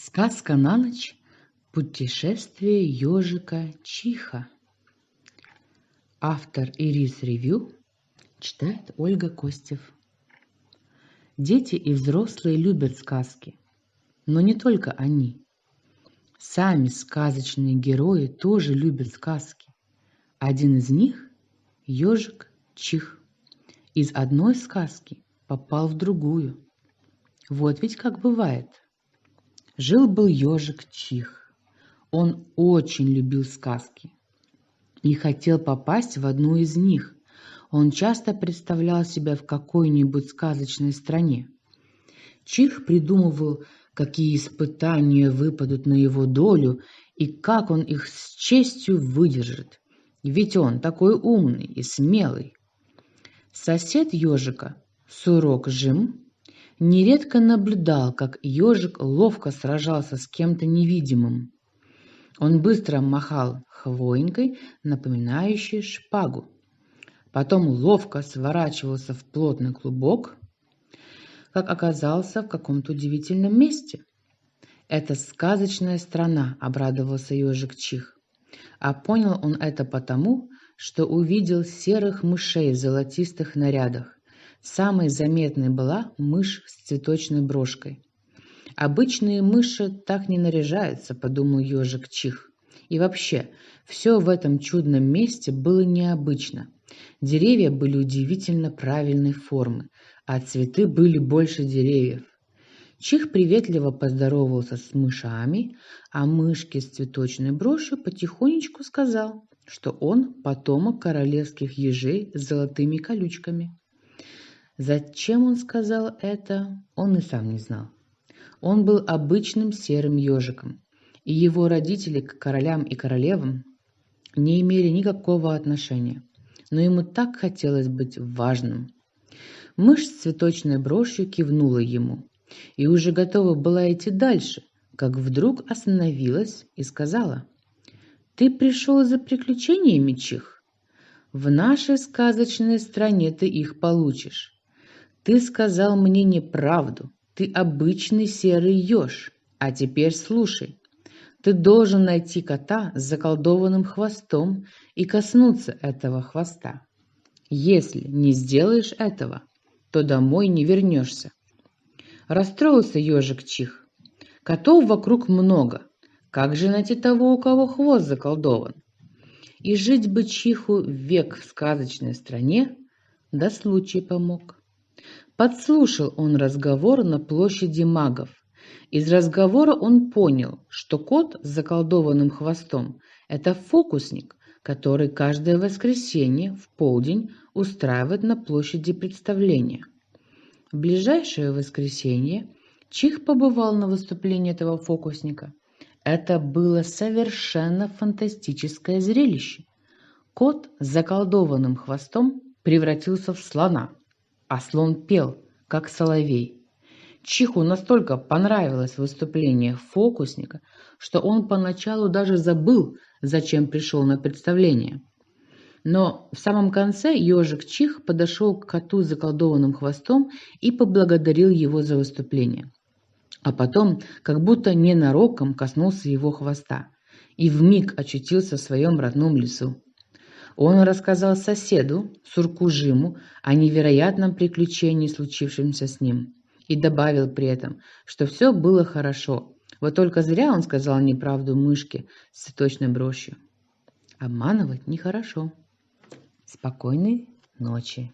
Сказка на ночь. Путешествие ежика Чиха. Автор Ирис Ревью. Читает Ольга Костев. Дети и взрослые любят сказки, но не только они. Сами сказочные герои тоже любят сказки. Один из них – ежик Чих. Из одной сказки попал в другую. Вот ведь как бывает. Жил-был ежик Чих. Он очень любил сказки и хотел попасть в одну из них. Он часто представлял себя в какой-нибудь сказочной стране. Чих придумывал, какие испытания выпадут на его долю и как он их с честью выдержит. Ведь он такой умный и смелый. Сосед ежика, Сурок Жим, нередко наблюдал, как ежик ловко сражался с кем-то невидимым. Он быстро махал хвоинкой, напоминающей шпагу. Потом ловко сворачивался в плотный клубок, как оказался в каком-то удивительном месте. «Это сказочная страна», — обрадовался ежик Чих. А понял он это потому, что увидел серых мышей в золотистых нарядах. Самой заметной была мышь с цветочной брошкой. «Обычные мыши так не наряжаются», — подумал ежик Чих. И вообще, все в этом чудном месте было необычно. Деревья были удивительно правильной формы, а цветы были больше деревьев. Чих приветливо поздоровался с мышами, а мышке с цветочной брошью потихонечку сказал, что он потомок королевских ежей с золотыми колючками. Зачем он сказал это, он и сам не знал. Он был обычным серым ежиком, и его родители к королям и королевам не имели никакого отношения, но ему так хотелось быть важным. Мышь с цветочной брошью кивнула ему и уже готова была идти дальше, как вдруг остановилась и сказала: «Ты пришел за приключениями, Чих? В нашей сказочной стране ты их получишь. Ты сказал мне неправду, ты обычный серый еж, а теперь слушай. Ты должен найти кота с заколдованным хвостом и коснуться этого хвоста. Если не сделаешь этого, то домой не вернешься». Расстроился ежик Чих. Котов вокруг много. Как же найти того, у кого хвост заколдован? И жить бы Чиху век в сказочной стране, да случай помог. Подслушал он разговор на площади магов. Из разговора он понял, что кот с заколдованным хвостом – это фокусник, который каждое воскресенье в полдень устраивает на площади представления. В ближайшее воскресенье Чих побывал на выступлении этого фокусника. Это было совершенно фантастическое зрелище. Кот с заколдованным хвостом превратился в слона, а слон пел, как соловей. Чиху настолько понравилось выступление фокусника, что он поначалу даже забыл, зачем пришел на представление. Но в самом конце ежик Чих подошел к коту с заколдованным хвостом и поблагодарил его за выступление. А потом, как будто ненароком, коснулся его хвоста и вмиг очутился в своем родном лесу. Он рассказал соседу, Сурку Жиму, о невероятном приключении, случившемся с ним, и добавил при этом, что все было хорошо, вот только зря он сказал неправду мышке с цветочной брошью. Обманывать нехорошо. Спокойной ночи.